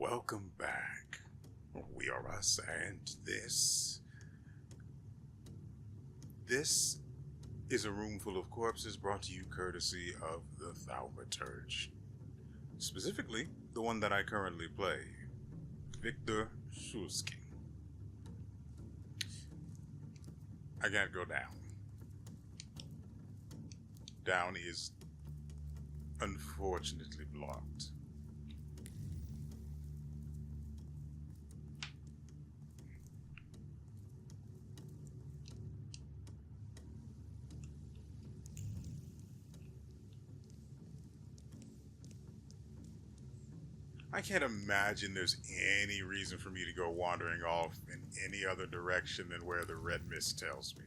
Welcome back. We are us, and this is a room full of corpses brought to you courtesy of the Thaumaturge. Specifically, the one that I currently play, Victor Shulsky. I can't go down. Down is unfortunately blocked. I can't imagine there's any reason for me to go wandering off in any other direction than where the red mist tells me.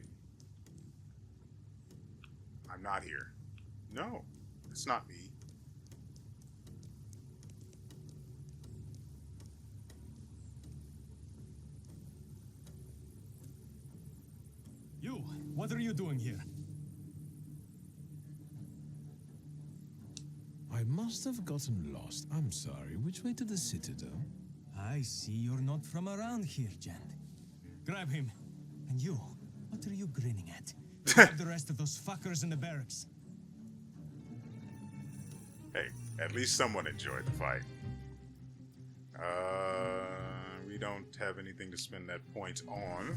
I'm not here. No, it's not me. You, what are you doing here? I must have gotten lost. I'm sorry. Which way to the Citadel? I see you're not from around here, gent. Grab him. And you, what are you grinning at? Grab the rest of those fuckers in the barracks. Hey, at least someone enjoyed the fight. We don't have anything to spend that point on,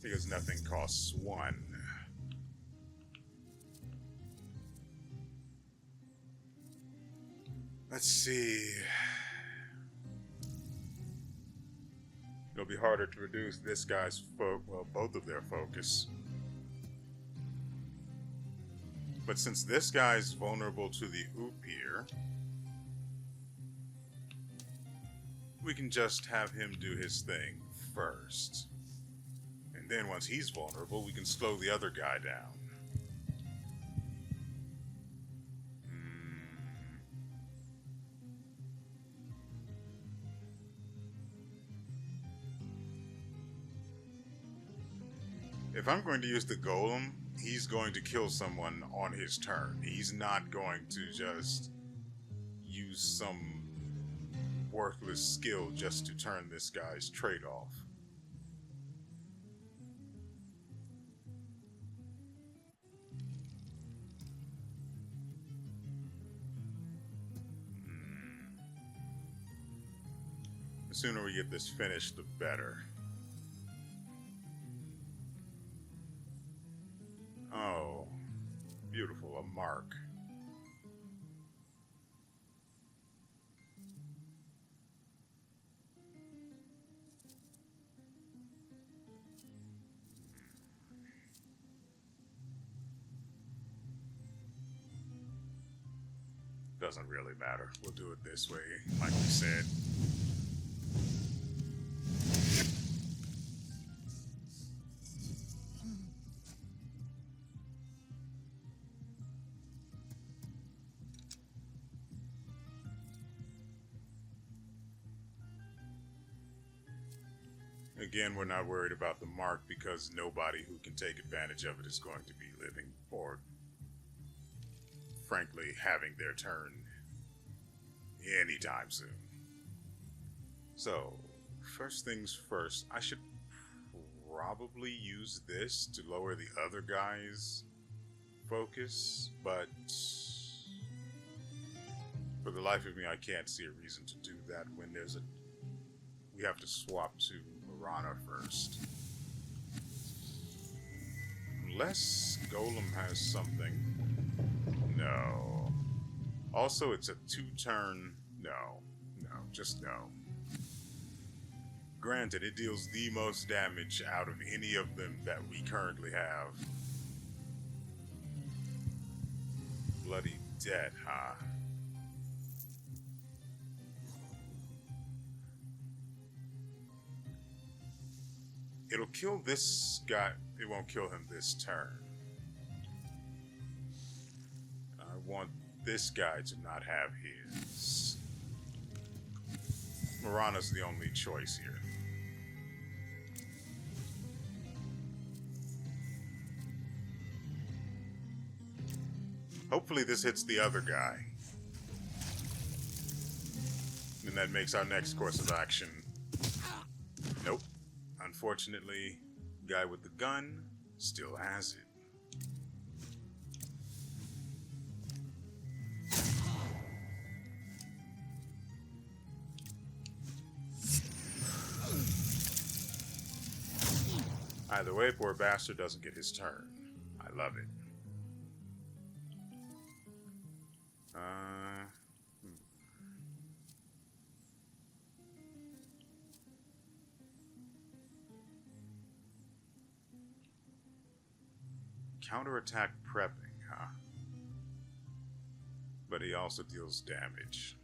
because nothing costs one. Let's see. It'll be harder to reduce this guy's both of their focus. But since this guy's vulnerable to the oop here, we can just have him do his thing first. And then once he's vulnerable, we can slow the other guy down. If I'm going to use the golem, he's going to kill someone on his turn. He's not going to just use some worthless skill just to turn this guy's trait off. The sooner we get this finished, the better. Oh, beautiful, a mark. Doesn't really matter. We'll do it this way, like we said. Again, we're not worried about the mark because nobody who can take advantage of it is going to be living or, frankly, having their turn anytime soon. So, first things first, I should probably use this to lower the other guy's focus, but for the life of me, I can't see a reason to do that when we have to swap to Marana first. Unless Golem has something. No. Also, it's a 2-turn. No, just no. Granted, it deals the most damage out of any of them that we currently have. Bloody dead, huh? It'll kill this guy. It won't kill him this turn. I want this guy to not have his. Marana's the only choice here. Hopefully this hits the other guy. And that makes our next course of action. Nope. Unfortunately, guy with the gun still has it. Either way, poor bastard doesn't get his turn. I love it. Counterattack prepping, huh? But he also deals damage.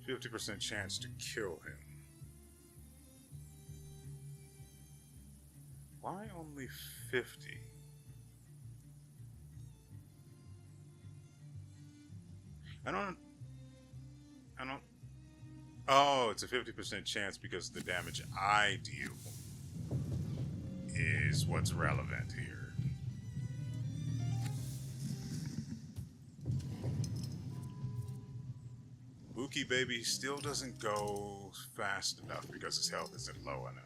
%50 chance to kill him. Why only 50? I don't. Oh, it's a 50% chance because the damage I deal is what's relevant here. Buki Baby still doesn't go fast enough because his health isn't low enough.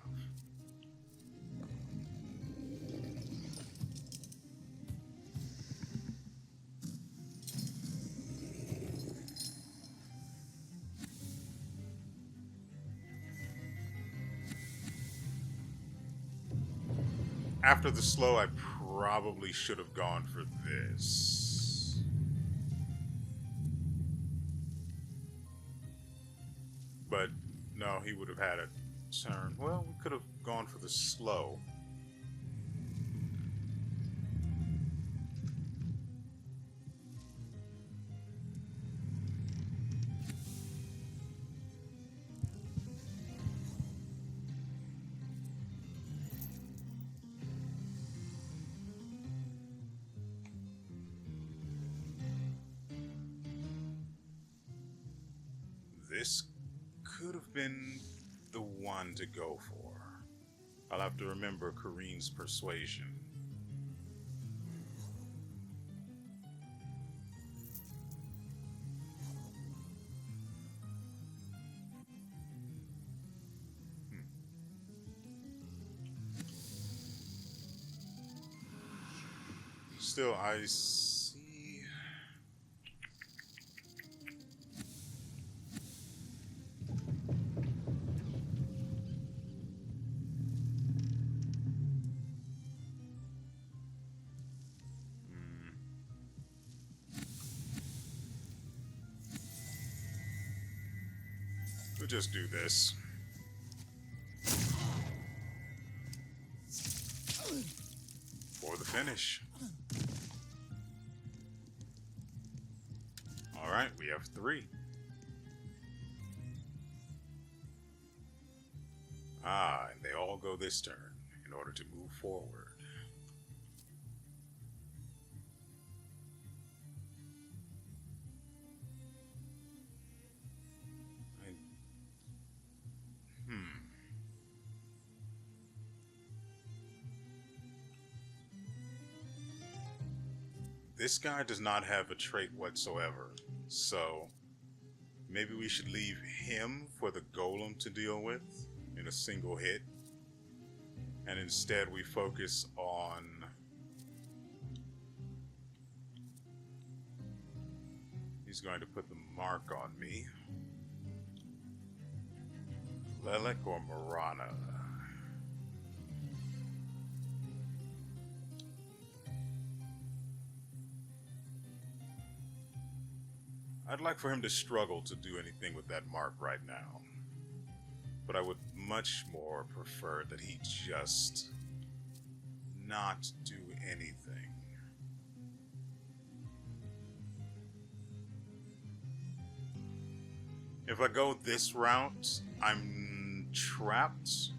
After the slow, I probably should have gone for this. But no, he would have had a turn. Well, we could have gone for the slow. This could have been the one to go for. I'll have to remember Kareen's persuasion. Still, I see. We'll just do this. For the finish. Alright, we have 3. Ah, and they all go this turn in order to move forward. This guy does not have a trait whatsoever, so maybe we should leave him for the golem to deal with in a single hit, and instead we focus on he's going to put the mark on me. Lelek or Marana? I'd like for him to struggle to do anything with that mark right now. But I would much more prefer that he just not do anything. If I go this route, I'm trapped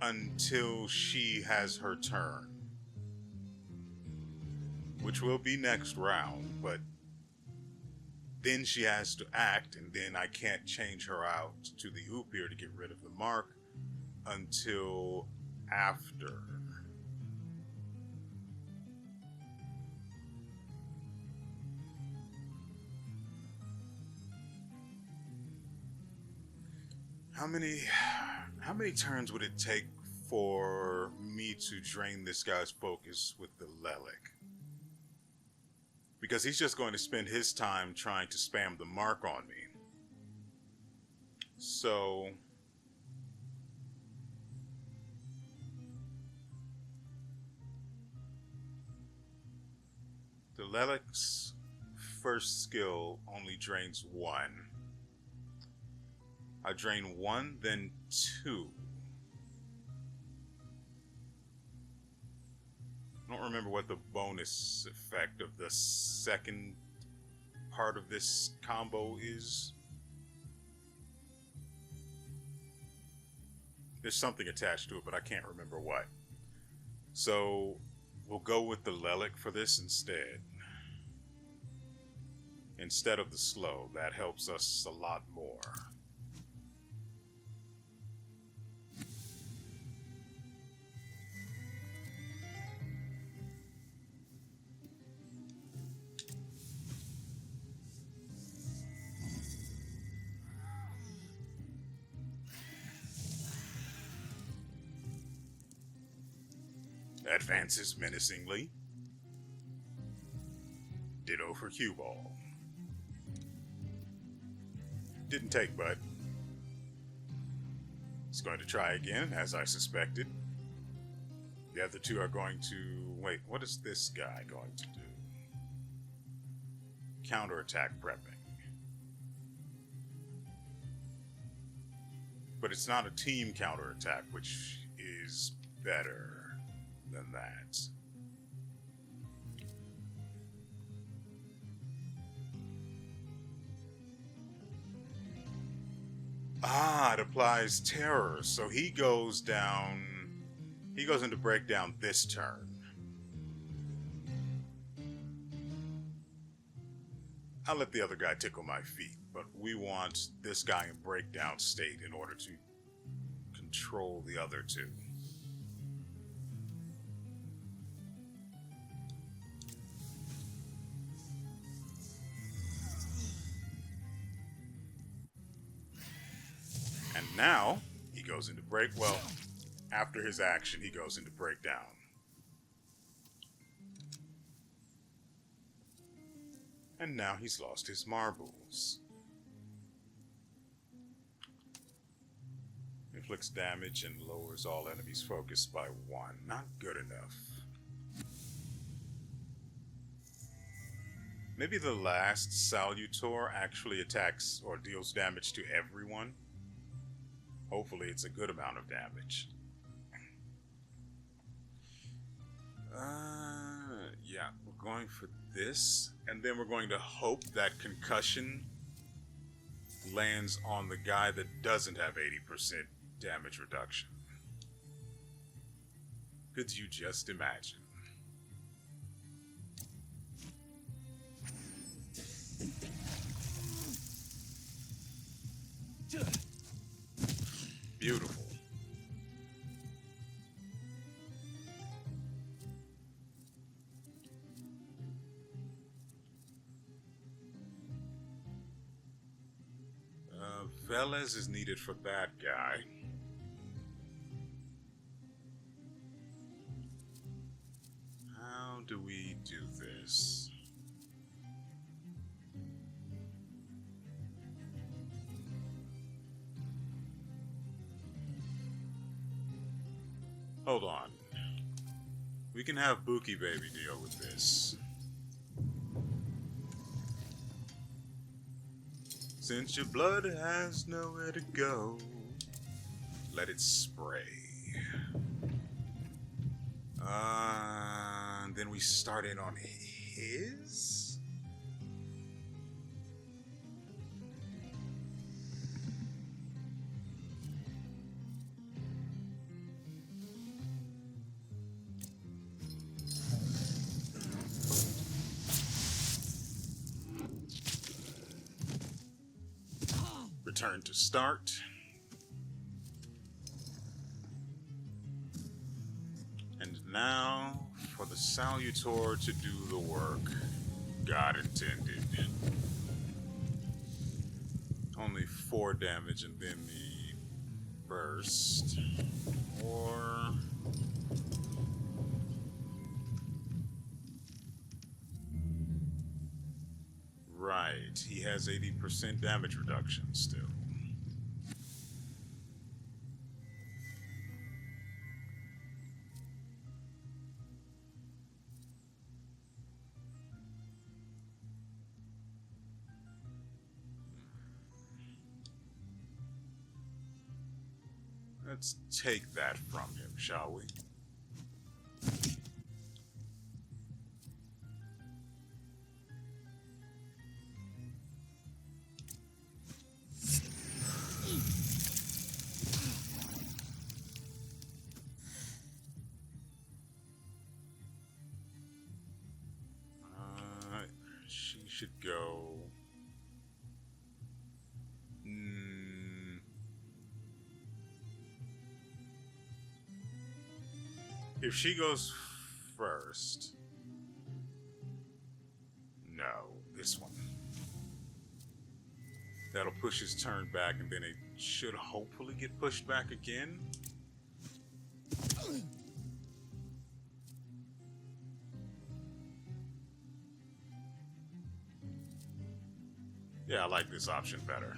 until she has her turn. Which will be next round, but then she has to act, and then I can't change her out to the Oupir to get rid of the mark until after. How many turns would it take for me to drain this guy's focus with the Lelic? Because he's just going to spend his time trying to spam the mark on me. So the Lelic's first skill only drains 1. I drain 1, then 2. I don't remember what the bonus effect of the second part of this combo is. There's something attached to it, but I can't remember what. So we'll go with the Lelic for this instead. Instead of the slow, that helps us a lot more. Advances menacingly. Ditto for cue ball. Didn't take, but it's going to try again, as I suspected. The other two are going to... Wait, what is this guy going to do? Counterattack prepping. But it's not a team counterattack, which is better than that. Ah, it applies terror. So he goes down. He goes into breakdown this turn. I'll let the other guy tickle my feet, but we want this guy in breakdown state in order to control the other two. And now he goes into break. Well, after his action, he goes into breakdown. And now he's lost his marbles. Inflicts damage and lowers all enemies' focus by 1. Not good enough. Maybe the last salutor actually attacks or deals damage to everyone. Hopefully it's a good amount of damage. Yeah, we're going for this. And then we're going to hope that concussion lands on the guy that doesn't have 80% damage reduction. Could you just imagine? Beautiful. Velez is needed for that guy. How do we do this? Hold on. We can have Buki Baby deal with this. Since your blood has nowhere to go, let it spray. And then we start in on his? turn to start. And now for the salutor to do the work God intended. Only 4 damage and then the burst. Or... right, he has 80% damage reduction still. Let's take that from him, shall we? She should go... If she goes first... No, this one. That'll push his turn back, and then it should hopefully get pushed back again. Yeah, I like this option better.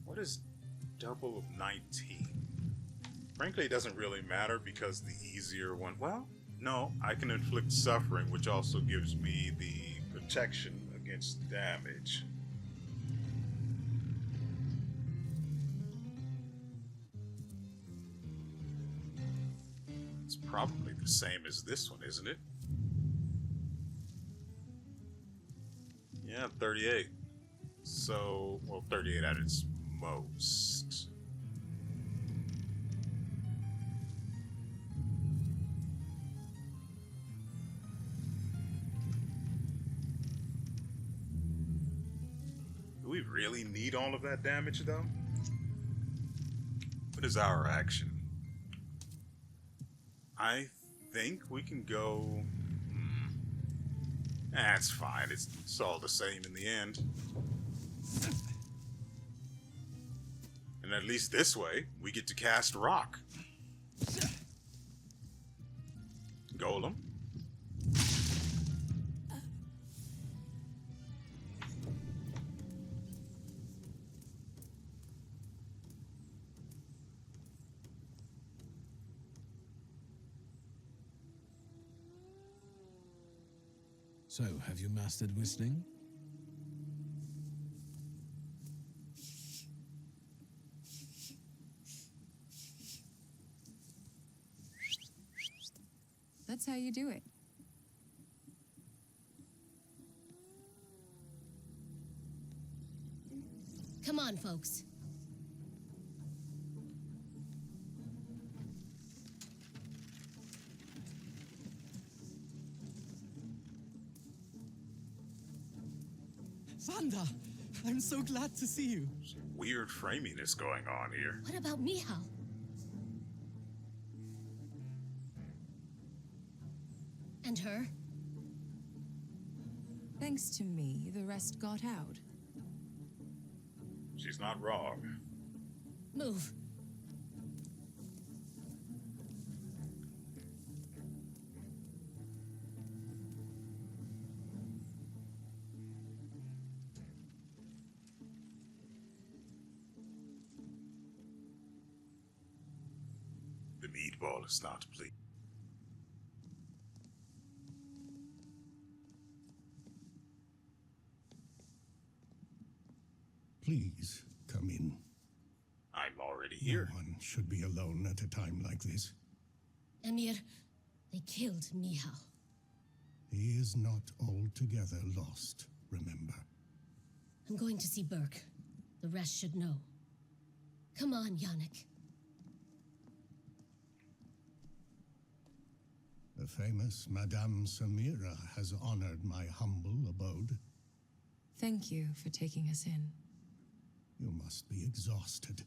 What is double of 19? Frankly, it doesn't really matter because the easier one... Well, no, I can inflict suffering, which also gives me the protection against damage. It's probably the same as this one, isn't it? Yeah, 38. So, well, 38 at its most. Do we really need all of that damage, though? What is our action? I think we can go... That's fine. It's all the same in the end. And at least this way, we get to cast rock. Golem. So, have you mastered whistling? That's how you do it. Come on, folks. Vanda, I'm so glad to see you. Some weird framiness going on here. What about Michal? And her? Thanks to me, the rest got out. She's not wrong. Move. The meatball is not pleased. Please, come in. I'm already here. No one should be alone at a time like this. Emir, they killed Michal. He is not altogether lost, remember. I'm going to see Burke. The rest should know. Come on, Yannick. The famous Madame Samira has honored my humble abode. Thank you for taking us in. You must be exhausted.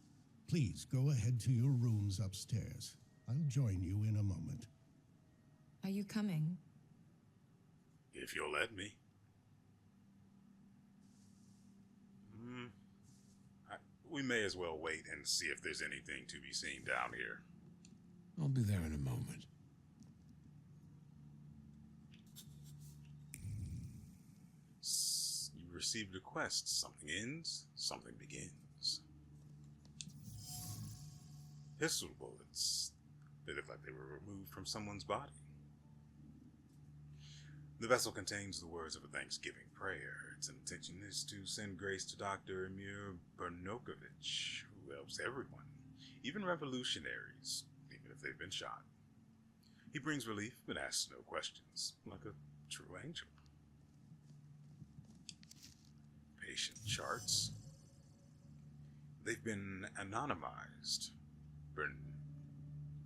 Please go ahead to your rooms upstairs. I'll join you in a moment. Are you coming? If you'll let me. We may as well wait and see if there's anything to be seen down here. I'll be there in a moment. You received a quest. Something ends, something begins. Pistol bullets. They look like they were removed from someone's body. The vessel contains the words of a Thanksgiving prayer. Its intention is to send grace to Dr. Emir Bernokovich, who helps everyone, even revolutionaries, even if they've been shot. He brings relief but asks no questions, like a true angel. Patient charts. They've been anonymized.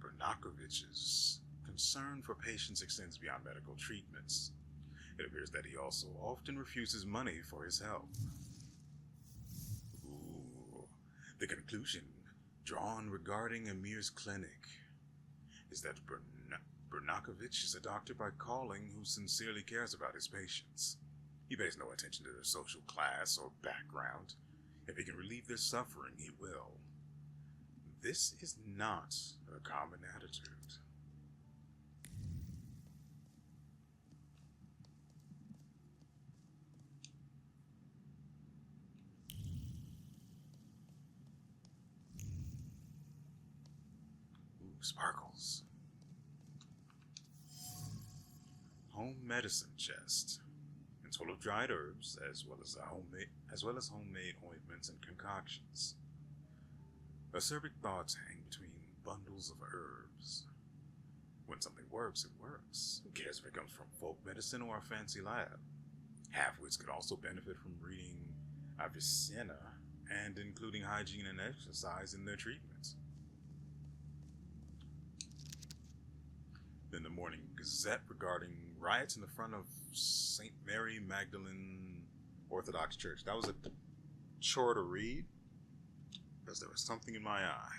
Bernokovich's concern for patients extends beyond medical treatments. It appears that he also often refuses money for his help. Ooh. The conclusion drawn regarding Emir's clinic is that Bernokovich is a doctor by calling who sincerely cares about his patients. He pays no attention to their social class or background. If he can relieve their suffering, he will. This is not a common attitude. Sparkles. Home medicine chest. It's full of dried herbs as well as homemade ointments and concoctions. Acerbic thoughts hang between bundles of herbs. When something works, it works. Who cares if it comes from folk medicine or a fancy lab? Halfwits could also benefit from reading Avicenna and including hygiene and exercise in their treatments. Then the Morning Gazette regarding riots in the front of St. Mary Magdalene Orthodox Church. That was a chore to read because there was something in my eye.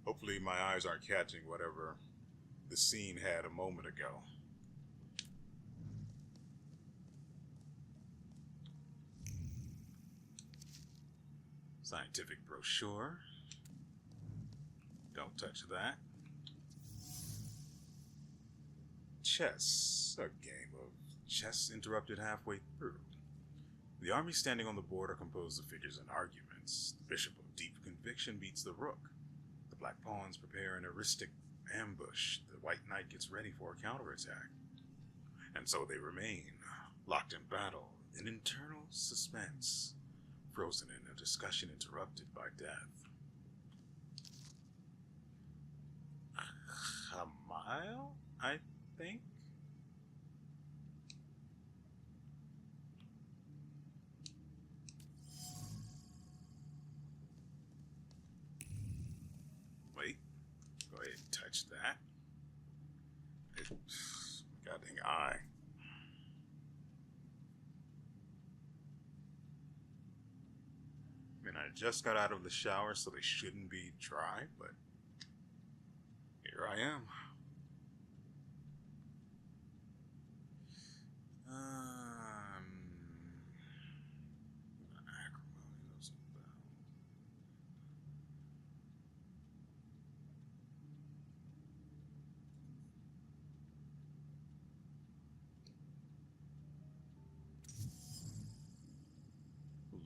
Hopefully my eyes aren't catching whatever the scene had a moment ago. Scientific brochure. Don't touch that. Chess. A game of chess interrupted halfway through. The army standing on the board are composed of figures and arguments. The bishop of deep conviction beats the rook. The black pawns prepare an heuristic ambush. The white knight gets ready for a counterattack. And so they remain, locked in battle, in internal suspense, frozen in a discussion interrupted by death. A mile, I think? Wait, go ahead and touch that. Goddamn eye. I mean, I just got out of the shower, so they shouldn't be dry, but here I am.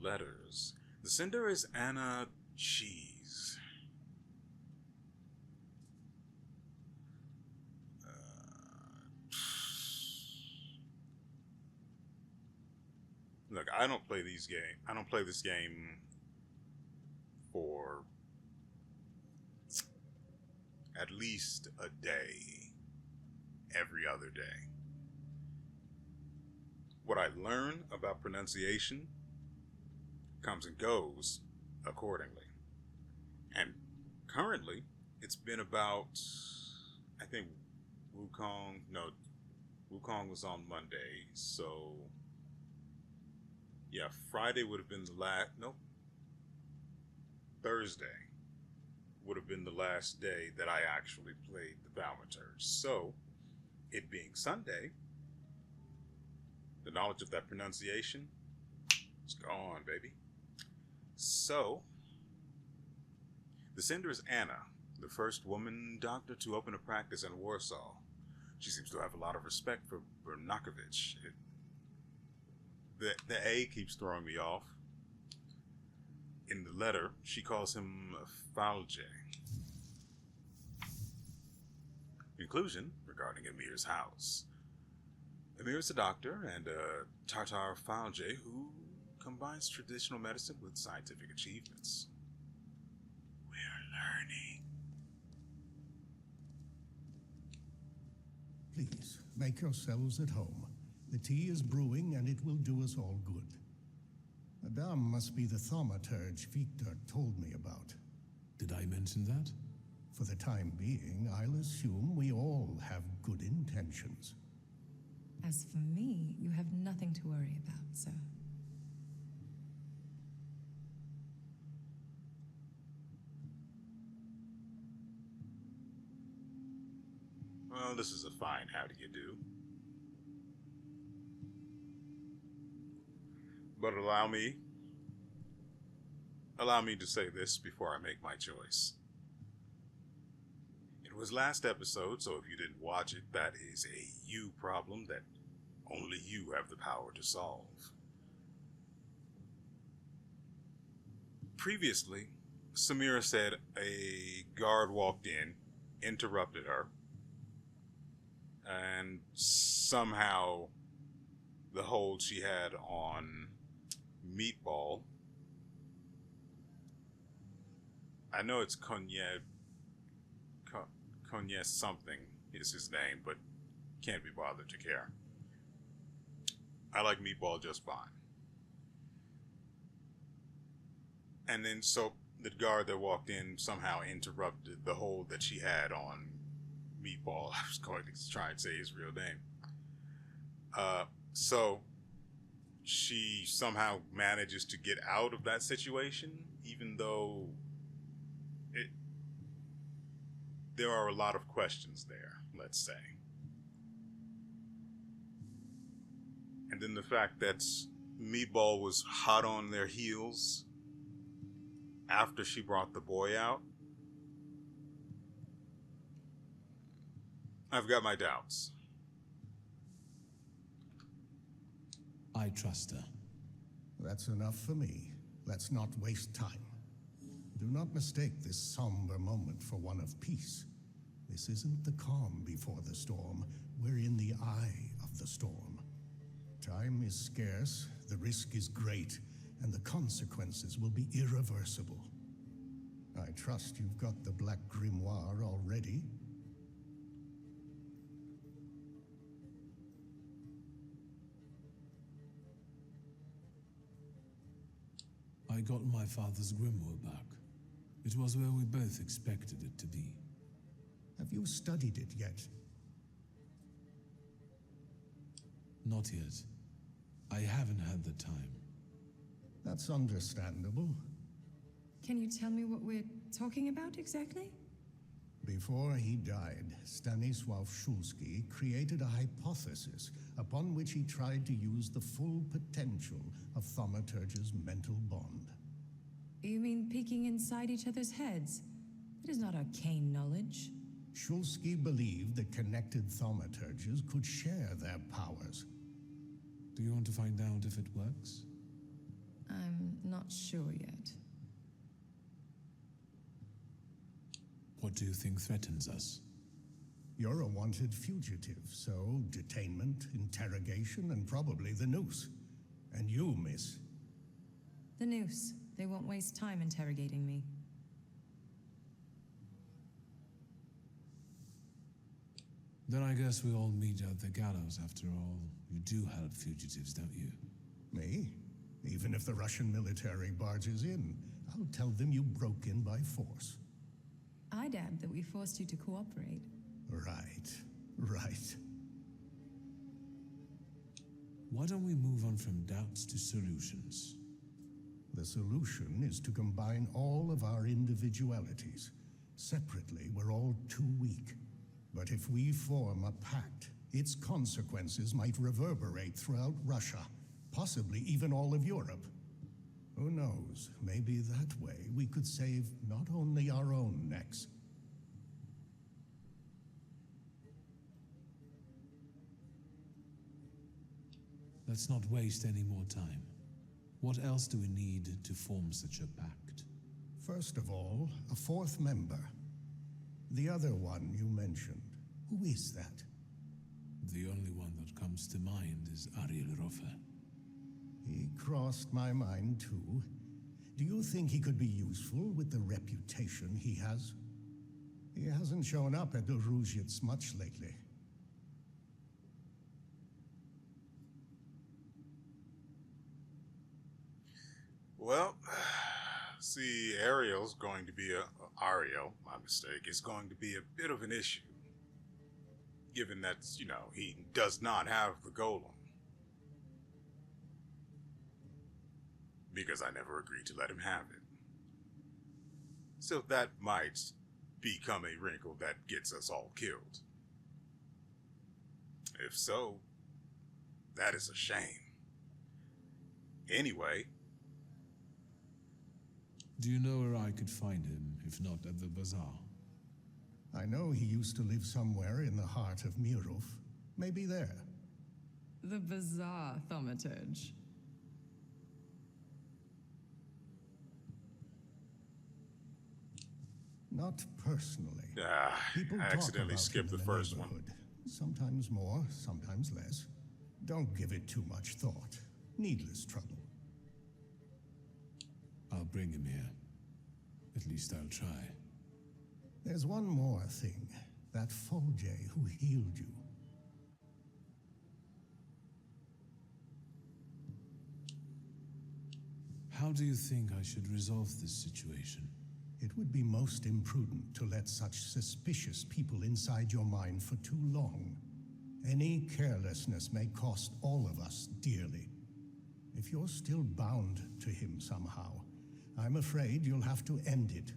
Letters. The sender is Anna Cheese. Look, I don't play this game for at least a day, every other day. what I learn about pronunciation comes and goes accordingly. And currently, it's been about, I think, Wukong was on Monday, so yeah, Friday would have been the last, nope, Thursday would have been the last day that I actually played the Thaumaturge. So, it being Sunday, the knowledge of that pronunciation is gone, baby. So, the sender is Anna, the first woman doctor to open a practice in Warsaw. She seems to have a lot of respect for Bernakovich. The A keeps throwing me off. In the letter, she calls him Thaumaturge. Conclusion regarding Emir's house. Emir is a doctor and a Tatar Thaumaturge who combines traditional medicine with scientific achievements. We're learning. Please, make yourselves at home. The tea is brewing and it will do us all good. Madame must be the thaumaturge Victor told me about. Did I mention that? For the time being, I'll assume we all have good intentions. As for me, you have nothing to worry about, sir. Well, this is a fine how do you do. But allow me to say this before I make my choice. It was last episode, so if you didn't watch it, that is a you problem that only you have the power to solve. Previously, Samira said a guard walked in, interrupted her, and somehow the hold she had on Meatball, I know it's Cognac something is his name, but can't be bothered to care. I like Meatball just fine. And then so the guard that walked in somehow interrupted the hold that she had on Meatball. I was going to try and say his real name. So she somehow manages to get out of that situation, even though there are a lot of questions there, let's say. And then the fact that Meatball was hot on their heels after she brought the boy out. I've got my doubts. I trust her. That's enough for me. Let's not waste time. Do not mistake this somber moment for one of peace. This isn't the calm before the storm. We're in the eye of the storm. Time is scarce, the risk is great, and the consequences will be irreversible. I trust you've got the Black Grimoire already. I got my father's grimoire back. It was where we both expected it to be. Have you studied it yet? Not yet. I haven't had the time. That's understandable. Can you tell me what we're talking about exactly? Before he died, Stanisław Szulski created a hypothesis upon which he tried to use the full potential of Thaumaturge's mental bond. You mean peeking inside each other's heads? It is not arcane knowledge. Szulski believed that connected Thaumaturges could share their powers. Do you want to find out if it works? I'm not sure yet. What do you think threatens us? You're a wanted fugitive, so detainment, interrogation, and probably the noose. And you, miss. The noose. They won't waste time interrogating me. Then I guess we all meet at the gallows after all. You do help fugitives, don't you? Me? Even if the Russian military barges in, I'll tell them you broke in by force. I'd add that we forced you to cooperate. Right, right. Why don't we move on from doubts to solutions? The solution is to combine all of our individualities. Separately, we're all too weak. But if we form a pact, its consequences might reverberate throughout Russia, possibly even all of Europe. Who knows, maybe that way we could save not only our own necks. Let's not waste any more time. What else do we need to form such a pact? First of all, a fourth member. The other one you mentioned. Who is that? The only one that comes to mind is Ariel Rofe. He crossed my mind too. Do you think he could be useful with the reputation he has? He hasn't shown up at the WeArEuS much lately. Well, see, Ariel, my mistake, is going to be a bit of an issue. Given that, he does not have the golem. Because I never agreed to let him have it. So that might become a wrinkle that gets us all killed. If so, that is a shame. Anyway. Do you know where I could find him, if not at the bazaar? I know he used to live somewhere in the heart of Mirov. Maybe there. The bizarre thaumaturge. Not personally. I accidentally skipped the first one. Sometimes more, sometimes less. Don't give it too much thought. Needless trouble. I'll bring him here. At least I'll try. There's one more thing. That Folge who healed you. How do you think I should resolve this situation? It would be most imprudent to let such suspicious people inside your mind for too long. Any carelessness may cost all of us dearly. If you're still bound to him somehow, I'm afraid you'll have to end it.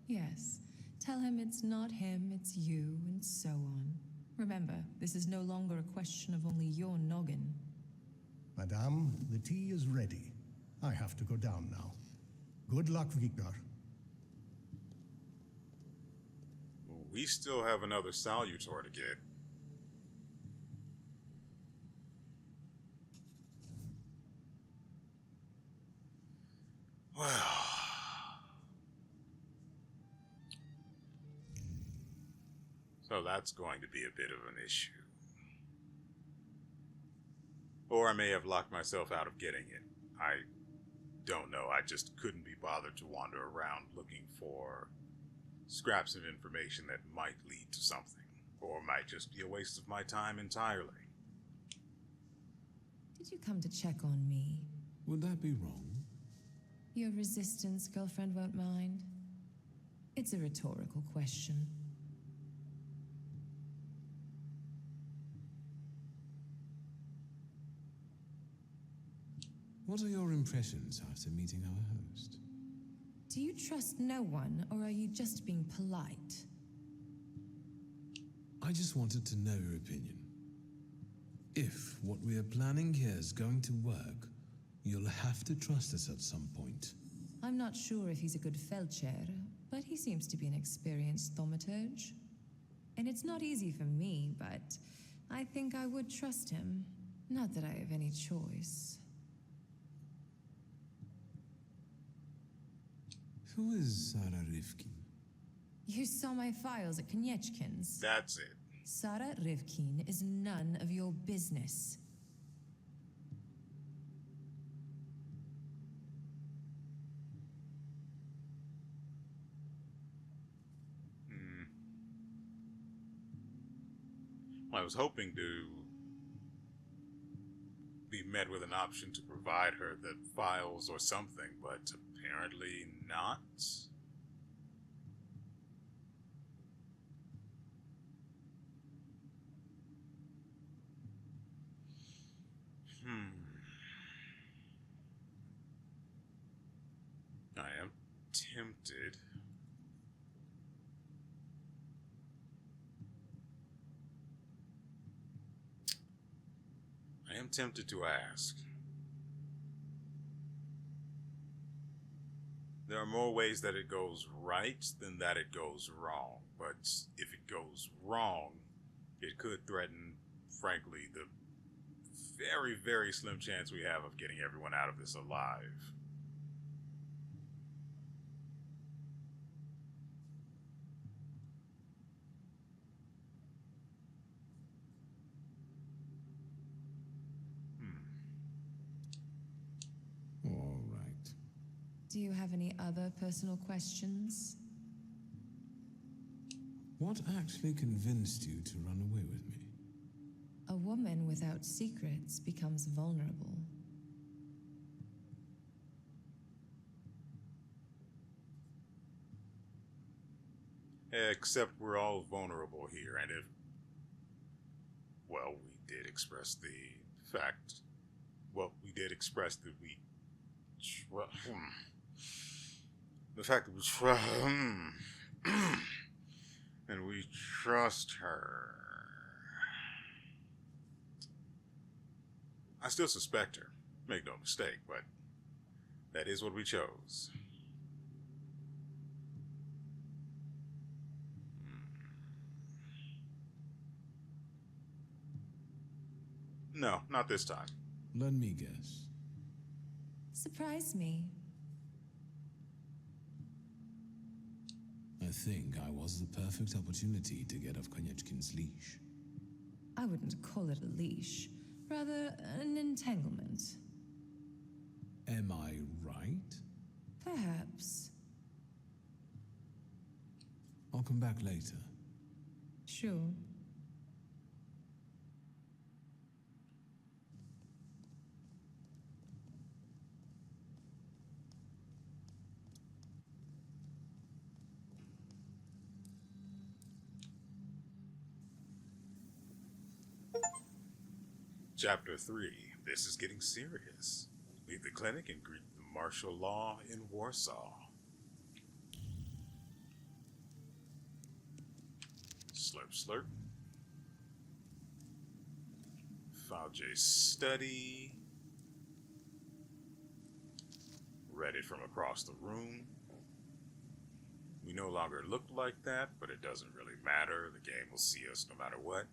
Yes. Tell him it's not him, it's you, and so on. Remember, this is no longer a question of only your noggin. Madame, the tea is ready. I have to go down now. Good luck, Victor. We still have another salutor to get. Well. So that's going to be a bit of an issue. Or I may have locked myself out of getting it. I don't know. I just couldn't be bothered to wander around looking for scraps of information that might lead to something. Or might just be a waste of my time entirely. Did you come to check on me? Would that be wrong? Your resistance girlfriend won't mind. It's a rhetorical question. What are your impressions after meeting our host? Do you trust no one, or are you just being polite? I just wanted to know your opinion. If what we are planning here is going to work, you'll have to trust us at some point. I'm not sure if he's a good Feldchair, but he seems to be an experienced thaumaturge. And it's not easy for me, but I think I would trust him. Not that I have any choice. Who is Sarah Rivkin? You saw my files at Konieczkin's. That's it. Sarah Rivkin is none of your business. I was hoping to be met with an option to provide her the files or something, but apparently not. I am tempted. I am tempted to ask. There are more ways that it goes right than that it goes wrong. But if it goes wrong, it could threaten, frankly, the very, very slim chance we have of getting everyone out of this alive. All right. Do you have any other personal questions? What actually convinced you to run away with me? A woman without secrets becomes vulnerable. Except we're all vulnerable here, and if... Well, we did express the fact... Well, we did express that we... Well, the fact that we... and we trust her. I still suspect her. Make no mistake, but that is what we chose. No, not this time. Let me guess. Surprise me. I think I was the perfect opportunity to get off Konieczkin's leash. I wouldn't call it a leash, rather an entanglement. Am I right? Perhaps. I'll come back later. Sure. Chapter 3. This is getting serious. Leave the clinic and greet the martial law in Warsaw. Slurp, slurp. File J study. Read it from across the room. We no longer look like that, but it doesn't really matter. The game will see us no matter what.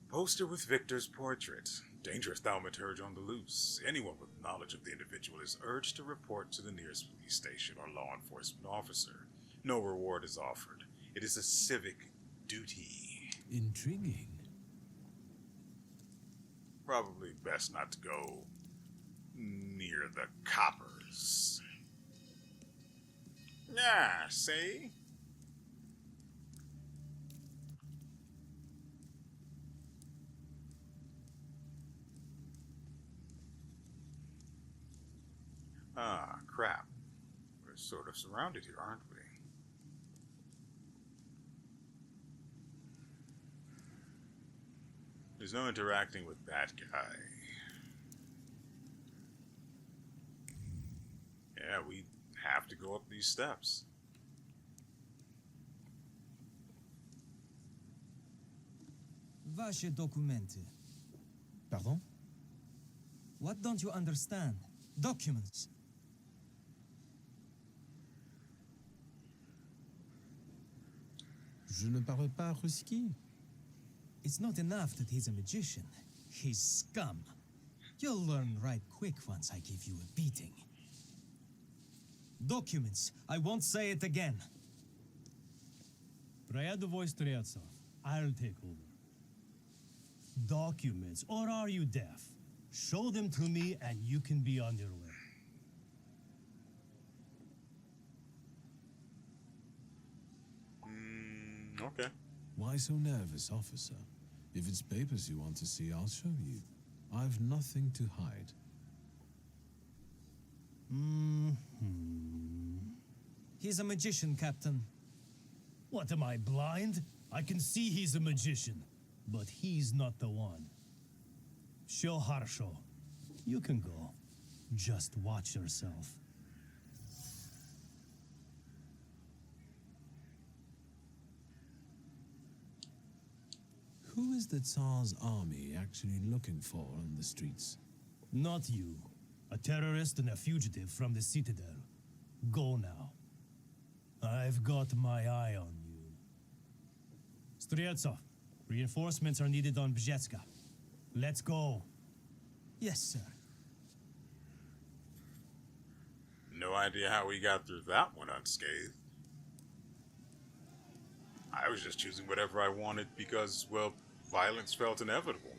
Poster with Victor's portrait. Dangerous thaumaturge on the loose. Anyone with knowledge of the individual is urged to report to the nearest police station or law enforcement officer. No reward is offered. It is a civic duty. Intriguing. Probably best not to go near the coppers. Yeah, see? Ah, crap. We're sort of surrounded here, aren't we? There's no interacting with that guy. Yeah, we have to go up these steps. Vaše dokumenty. Pardon? What don't you understand? Documents. Je ne parle pas ruski. It's not enough that he's a magician. He's scum. You'll learn right quick once I give you a beating. Documents. I won't say it again. Ryadovoy Streltsov, I'll take over. Documents, or are you deaf? Show them to me and you can be on your way. Okay. Why so nervous, officer? If it's papers you want to see, I'll show you. I've nothing to hide. He's a magician, Captain. What, am I blind? I can see he's a magician, but he's not the one. Show Harsho. You can go. Just watch yourself. Who is the Tsar's army actually looking for on the streets? Not you. A terrorist and a fugitive from the Citadel. Go now. I've got my eye on you. Strieltsov, reinforcements are needed on Bzetska. Let's go. Yes, sir. No idea how we got through that one unscathed. I was just choosing whatever I wanted because, well, violence felt inevitable.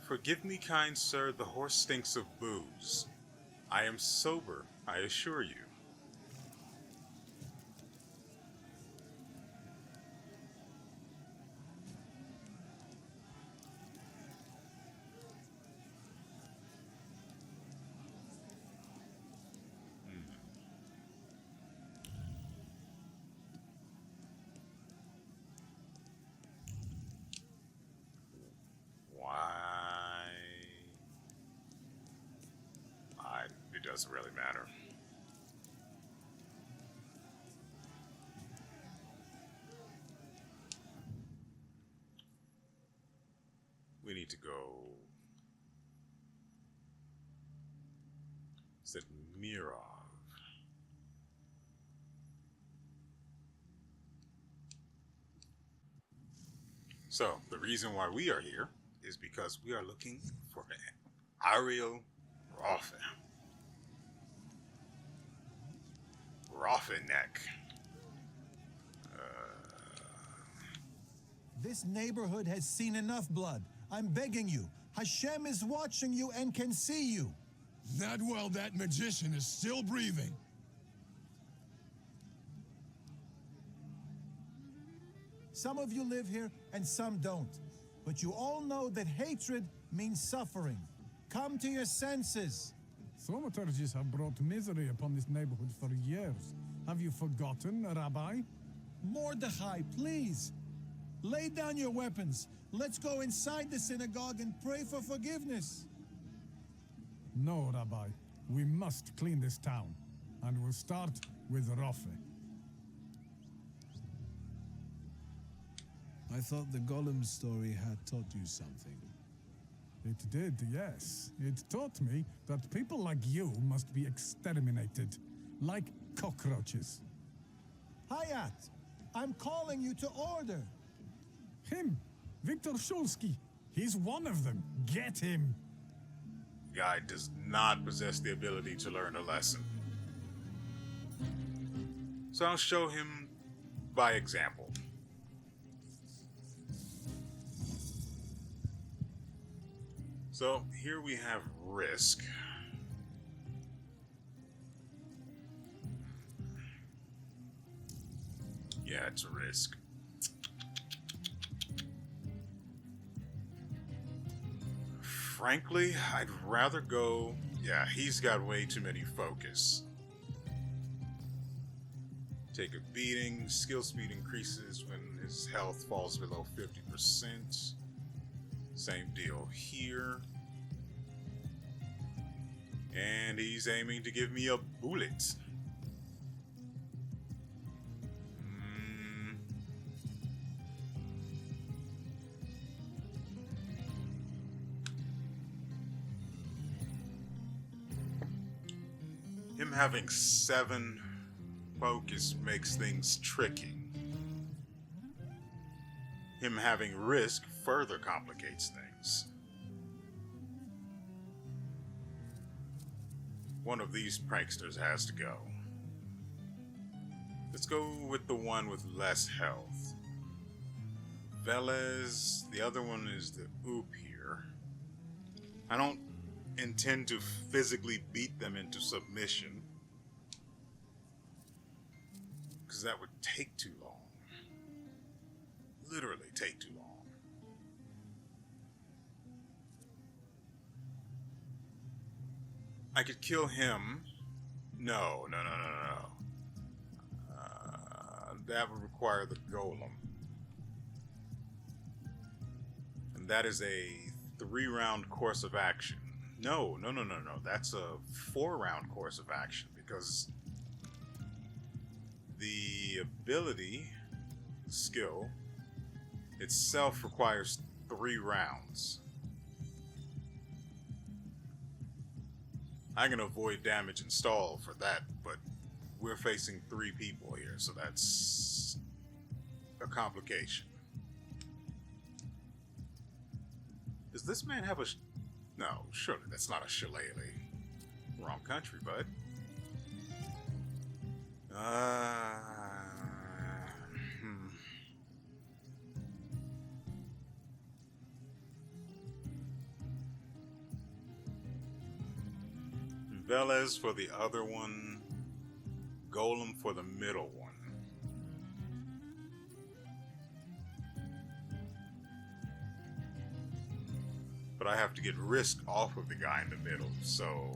Forgive me, kind sir, the horse stinks of booze. I am sober, I assure you. It doesn't really matter. We need to go. Is it Mirov? So, the reason why we are here is because we are looking for WeArEuS. Roffinek. This neighborhood has seen enough blood. I'm begging you. Hashem is watching you and can see you. Not while that magician is still breathing. Some of you live here and some don't. But you all know that hatred means suffering. Come to your senses. Thaumaturges have brought misery upon this neighborhood for years. Have you forgotten, Rabbi? Mordechai, please. Lay down your weapons. Let's go inside the synagogue and pray for forgiveness. No, Rabbi. We must clean this town. And we'll start with Roffe. I thought the Golem story had taught you something. It did, yes. It taught me that people like you must be exterminated. Like cockroaches. Hayat, I'm calling you to order. Him! Viktor Shulsky. He's one of them. Get him! Guy does not possess the ability to learn a lesson. So I'll show him by example. So here we have risk. Yeah, it's a risk. Frankly, I'd rather go... Yeah, he's got way too many focus. Take a beating. Skill speed increases when his health falls below 50%. Same deal here. And he's aiming to give me a bullet. Him having 7 focus makes things tricky. Him having risk further complicates things. One of these pranksters has to go. Let's go with the one with less health. Velez, the other one is the Oop here. I don't intend to physically beat them into submission, because that would take too long. Literally take too long. I could kill him. No. That would require the golem. And that is a 3-round course of action. No. That's a 4-round course of action, because the ability, skill, itself requires 3 rounds. I can avoid damage and stall for that, but we're facing 3 people here, so that's a complication. Does this man have a... No, surely that's not a shillelagh. Wrong country, bud. Velez for the other one, Golem for the middle one. But I have to get risk off of the guy in the middle, so...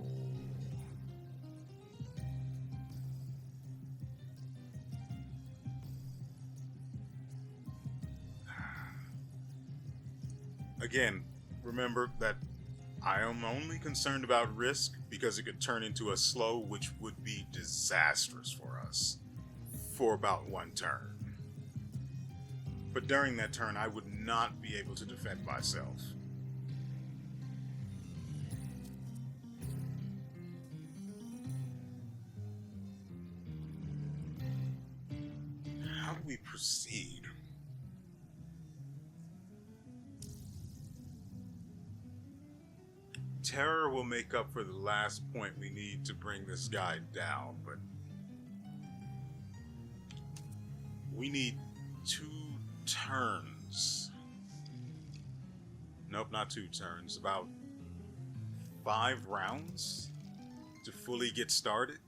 Again, remember that I am only concerned about risk because it could turn into a slow, which would be disastrous for us for about 1 turn. But during that turn, I would not be able to defend myself. How do we proceed? Terror will make up for the last point we need to bring this guy down, but we need 2 turns. Nope, not 2 turns. About 5 rounds to fully get started.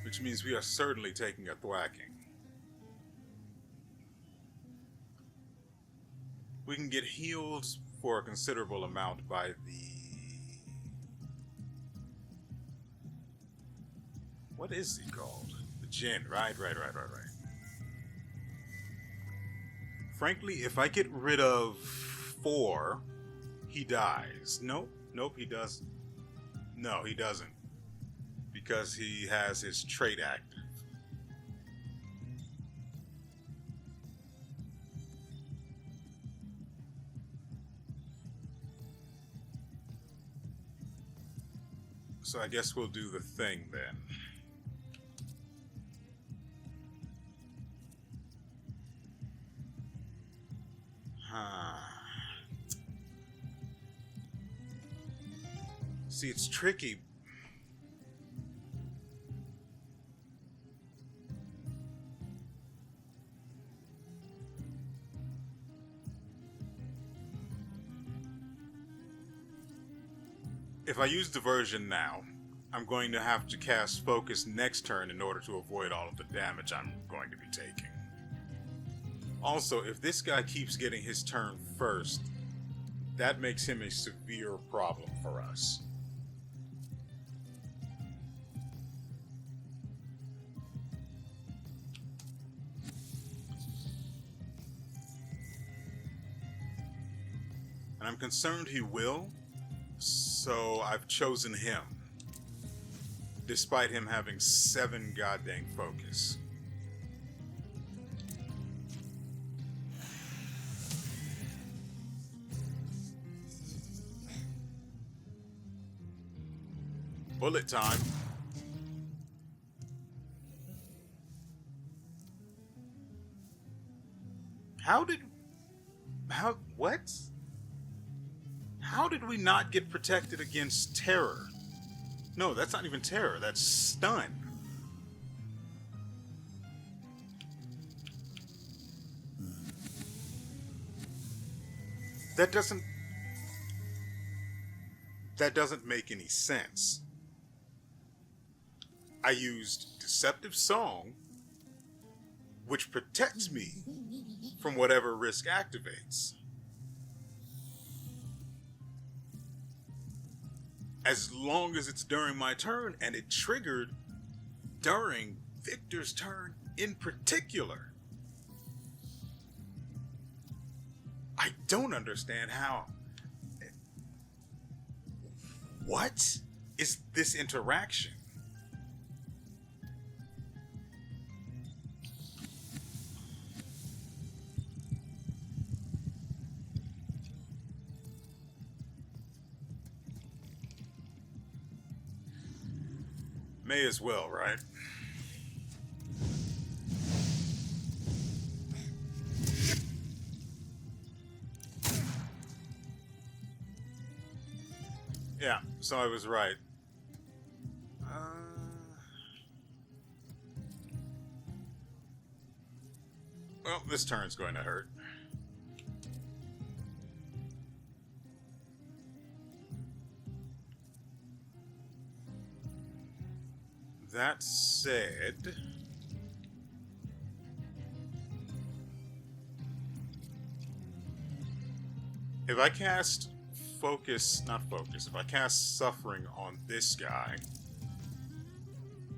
Which means we are certainly taking a thwacking. We can get healed for a considerable amount by the... What is he called? The Jinn, right. Frankly, if I get rid of 4, he dies. Nope, he doesn't. No, he doesn't. Because he has his trait active. So I guess we'll do the thing then. See, it's tricky. If I use diversion now, I'm going to have to cast focus next turn in order to avoid all of the damage I'm going to be taking. Also, if this guy keeps getting his turn first, that makes him a severe problem for us. And I'm concerned he will. So I've chosen him, despite him having 7 goddamn focus. Bullet time. What? How did we not get protected against terror? No, that's not even terror. That's stun. That doesn't make any sense. I used Deceptive Song, which protects me from whatever risk activates. As long as it's during my turn, and it triggered during Victor's turn in particular. I don't understand how. What is this interaction? May as well, right? Yeah, so I was right. Well, this turn's going to hurt. That said, if I cast if I cast Suffering on this guy,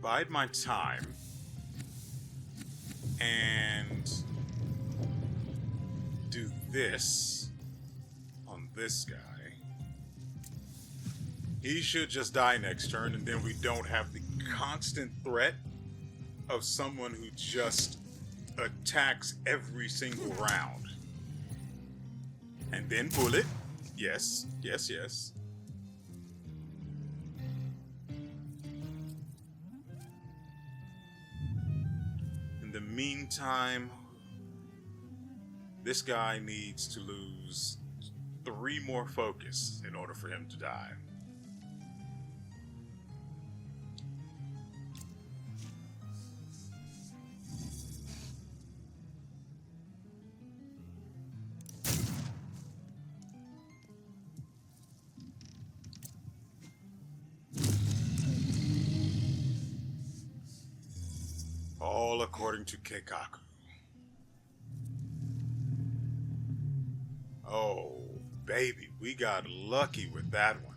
bide my time, and do this on this guy, he should just die next turn, and then we don't have the constant threat of someone who just attacks every single round. And then bullet. Yes, yes, yes. In the meantime, this guy needs to lose 3 more focus in order for him to die. All according to Keikaku. Oh, baby, we got lucky with that one.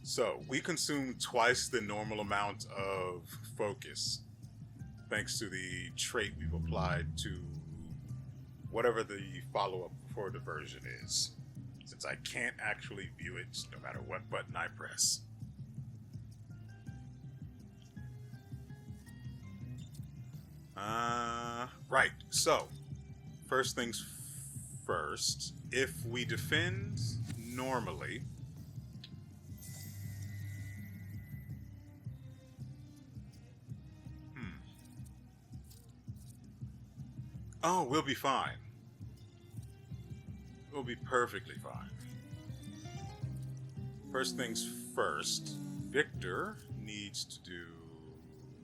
So, we consumed twice the normal amount of focus, thanks to the trait we've applied to whatever the follow-up for diversion is, since I can't actually view it no matter what button I press. Right, so, first things first, if we defend normally, oh, we'll be fine. We'll be perfectly fine. First things first, Victor needs to do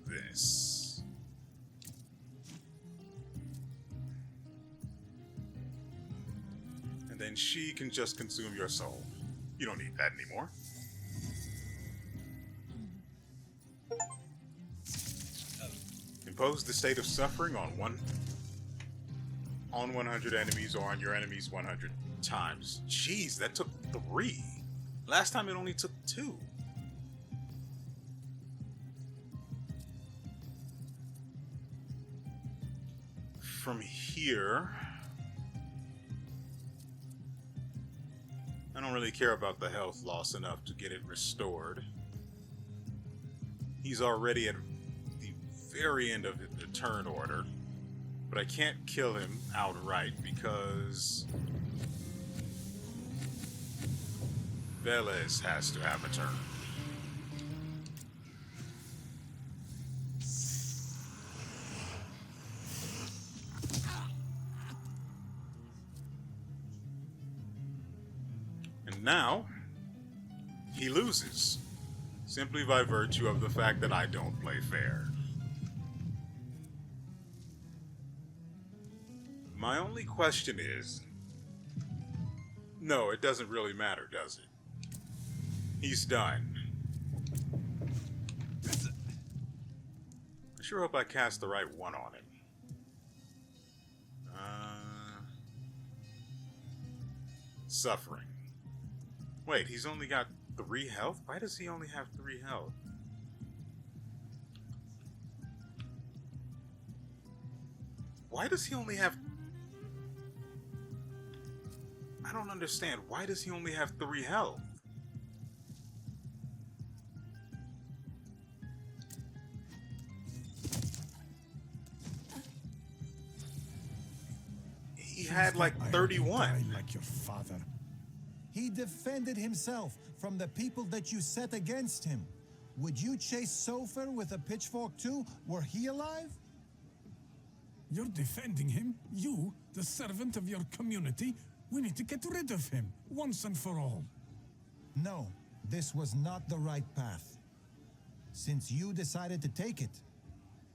this. Then she can just consume your soul. You don't need that anymore. Impose the state of suffering on 100 enemies or on your enemies 100 times. Jeez, that took 3. Last time it only took 2. From here, I don't really care about the health loss enough to get it restored. He's already at the very end of the turn order, but I can't kill him outright because Velez has to have a turn. And now he loses. Simply by virtue of the fact that I don't play fair. My only question is... No, it doesn't really matter, does it? He's done. I sure hope I cast the right one on him. Suffering. Wait, he's only got 3 health? Why does he only have 3 health? Why does he only have... I don't understand. Why does he only have 3 health? He had like 31. Like your father. He defended himself from the people that you set against him. Would you chase Sofer with a pitchfork too, were he alive? You're defending him? You, the servant of your community? We need to get rid of him, once and for all. No, this was not the right path. Since you decided to take it,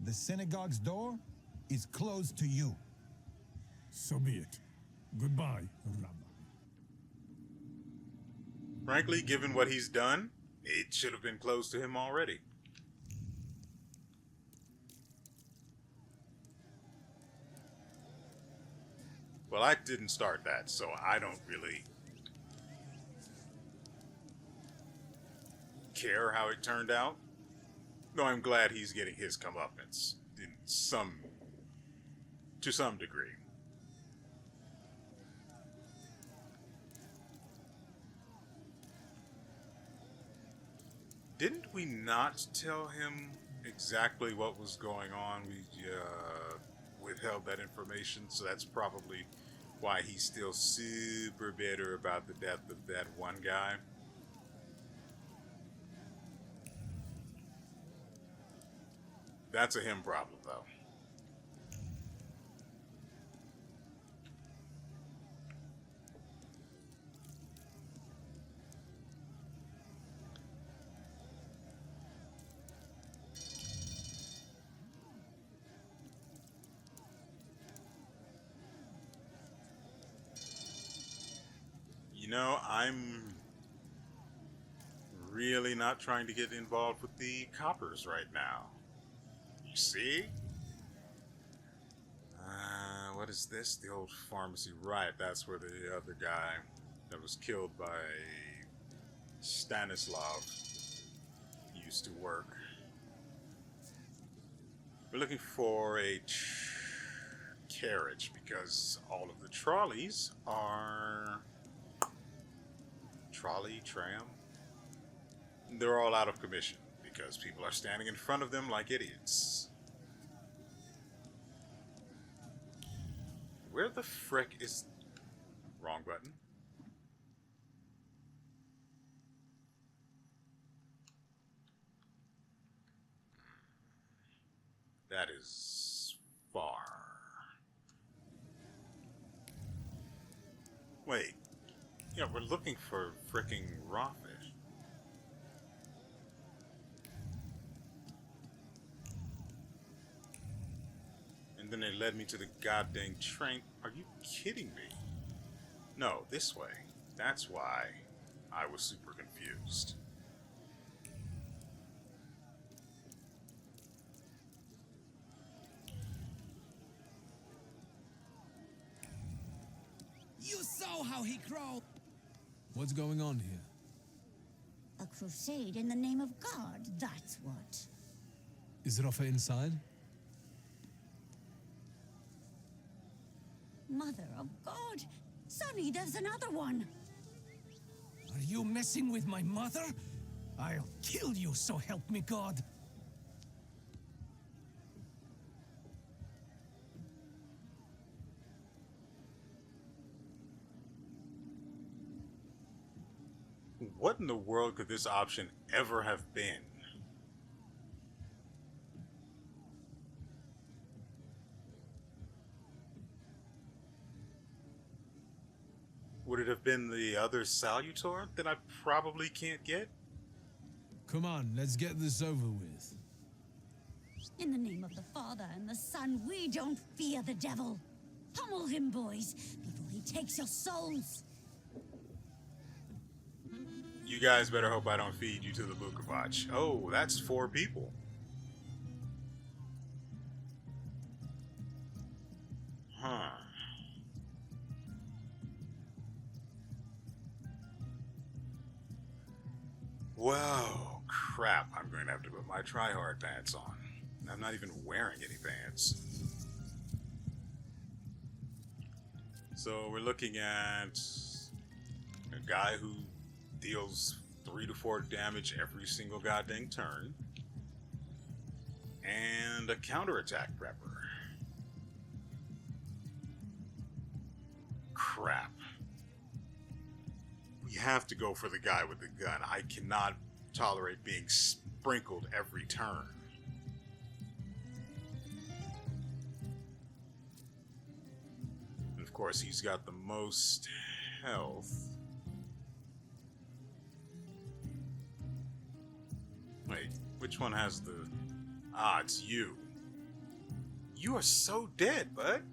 the synagogue's door is closed to you. So be it. Goodbye, Rabbi. Frankly, given what he's done, it should have been closed to him already. Well, I didn't start that, so I don't really care how it turned out. Though I'm glad he's getting his comeuppance to some degree. Didn't we not tell him exactly what was going on? We withheld that information, so that's probably why he's still super bitter about the death of that one guy. That's a him problem, though. You know, I'm really not trying to get involved with the coppers right now. You see? What is this? The old pharmacy. Right, that's where the other guy that was killed by Stanislav used to work. We're looking for a carriage because all of the trolleys are... tram. They're all out of commission because people are standing in front of them like idiots. Where the frick is... Wrong button. That is far. Wait. Yeah, we're looking for fricking rawfish. And then they led me to the goddamn train. Are you kidding me? No, this way. That's why I was super confused. You saw how he crawled. What's going on here? A crusade in the name of God, that's what. Is Rafa inside? Mother of God! Sonny, there's another one! Are you messing with my mother? I'll kill you, so help me God. What in the world could this option ever have been? Would it have been the other salutor that I probably can't get? Come on, let's get this over with. In the name of the Father and the Son, we don't fear the devil. Pummel him, boys, before he takes your souls. You guys better hope I don't feed you to the Vukovac. Oh, that's 4 people. Huh. Whoa, crap. I'm going to have to put my try-hard pants on. I'm not even wearing any pants. So we're looking at a guy who deals 3 to 4 damage every single goddamn turn. And a counterattack prepper. Crap. We have to go for the guy with the gun. I cannot tolerate being sprinkled every turn. And of course, he's got the most health. Wait, which one has the... Ah, it's you. You are so dead, bud.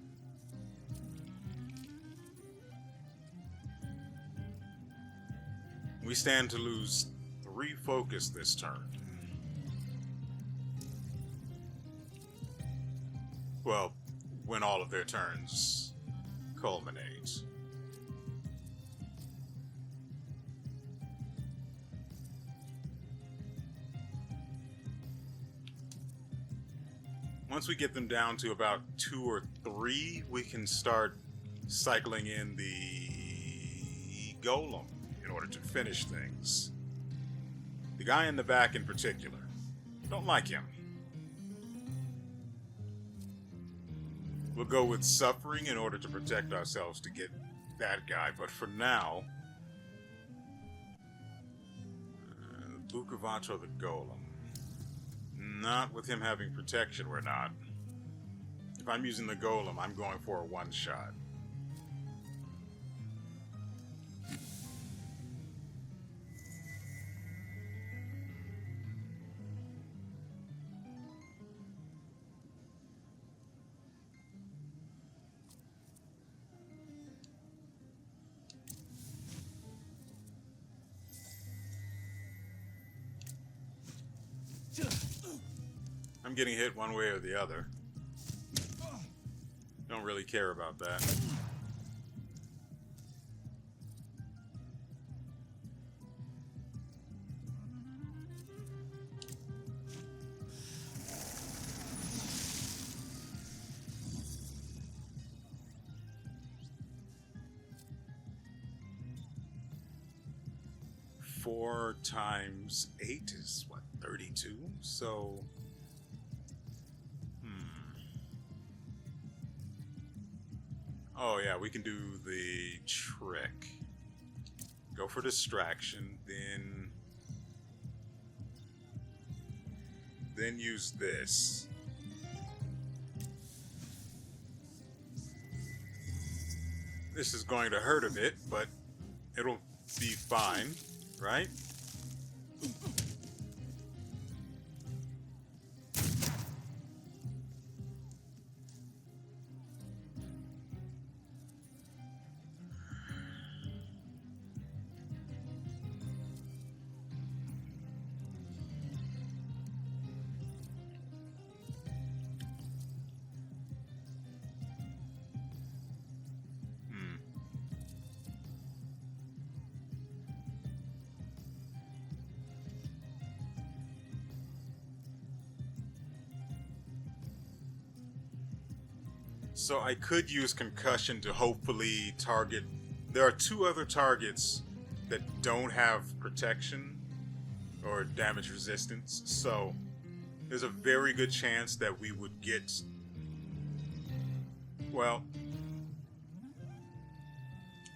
We stand to lose 3 focus this turn. Well, when all of their turns culminate. Once we get them down to about 2 or 3, we can start cycling in the golem in order to finish things. The guy in the back in particular. Don't like him. We'll go with suffering in order to protect ourselves to get that guy, but for now, Vukovac or the golem. Not with him having protection, we're not. If I'm using the golem, I'm going for a one-shot. I'm getting hit one way or the other. Don't really care about that. Four times 8 is what, 32? So oh yeah, we can do the trick. Go for distraction, then use this. This is going to hurt a bit, but it'll be fine, right? So I could use concussion to hopefully target... There are 2 other targets that don't have protection or damage resistance, so there's a very good chance that we would get... Well,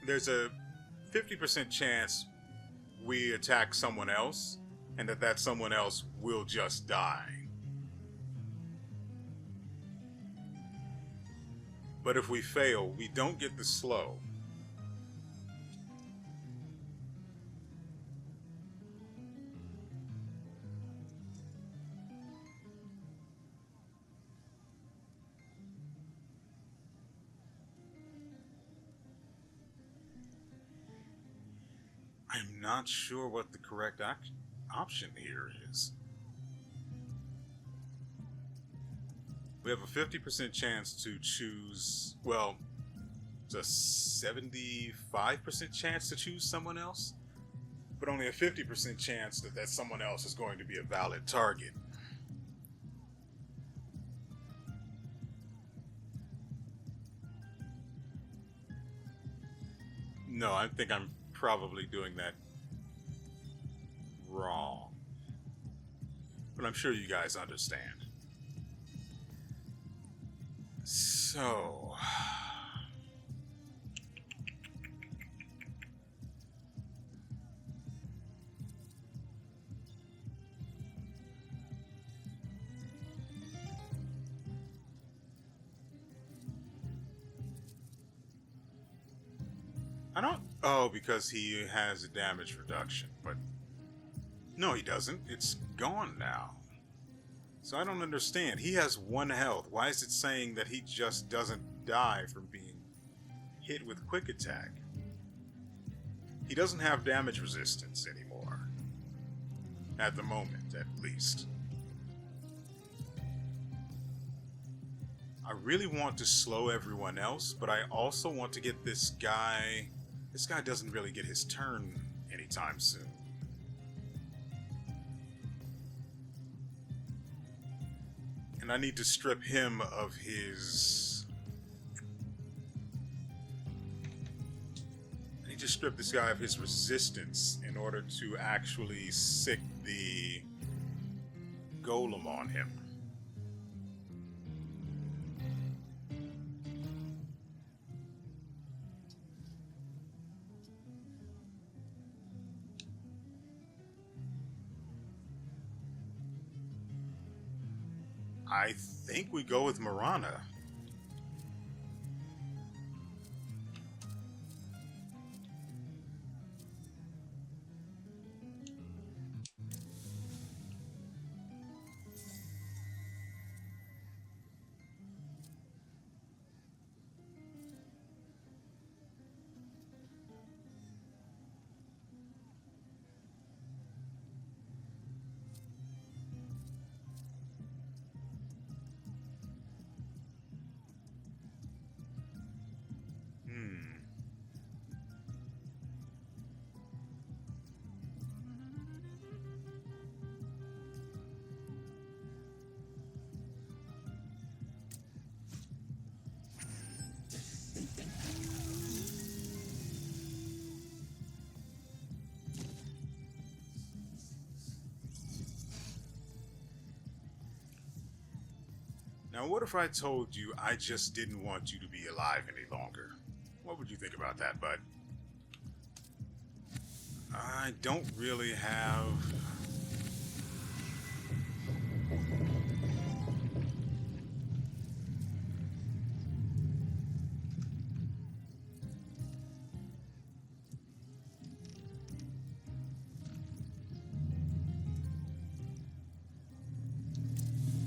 there's a 50% chance we attack someone else and that someone else will just die. But if we fail, we don't get the slow. I'm not sure what the correct option here is. We have a 50% chance to choose, well, it's a 75% chance to choose someone else, but only a 50% chance that that someone else is going to be a valid target. No, I think I'm probably doing that wrong. But I'm sure you guys understand. So... I don't... Oh, because he has a damage reduction, but... No, he doesn't. It's gone now. So I don't understand. He has 1 health. Why is it saying that he just doesn't die from being hit with quick attack? He doesn't have damage resistance anymore. At the moment, at least. I really want to slow everyone else, but I also want to get this guy... This guy doesn't really get his turn anytime soon. And I need to strip him of his... I need to strip this guy of his resistance in order to actually sick the golem on him. I think we go with Marana. Now, what if I told you I just didn't want you to be alive any longer? What would you think about that, bud? I don't really have...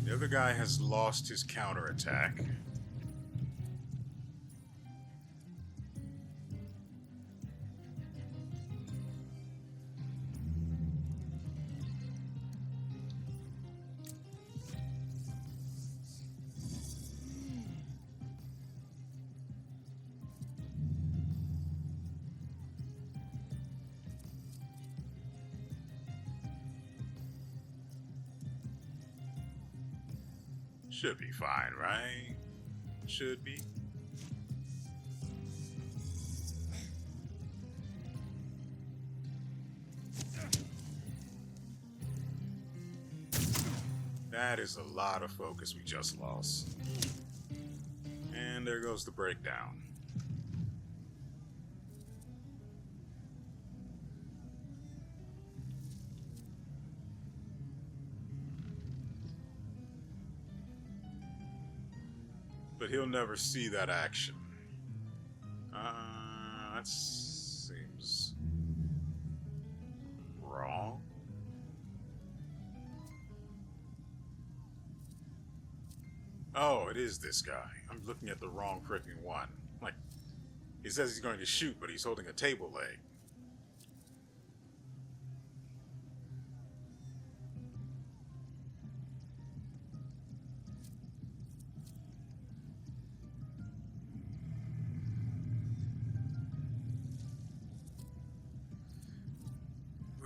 The other guy has lost his counterattack. Should be fine, right? Should be. That is a lot of focus we just lost. And there goes the breakdown. But he'll never see that action. That seems wrong. Oh, it is this guy. I'm looking at the wrong freaking one. Like, he says he's going to shoot, but he's holding a table leg.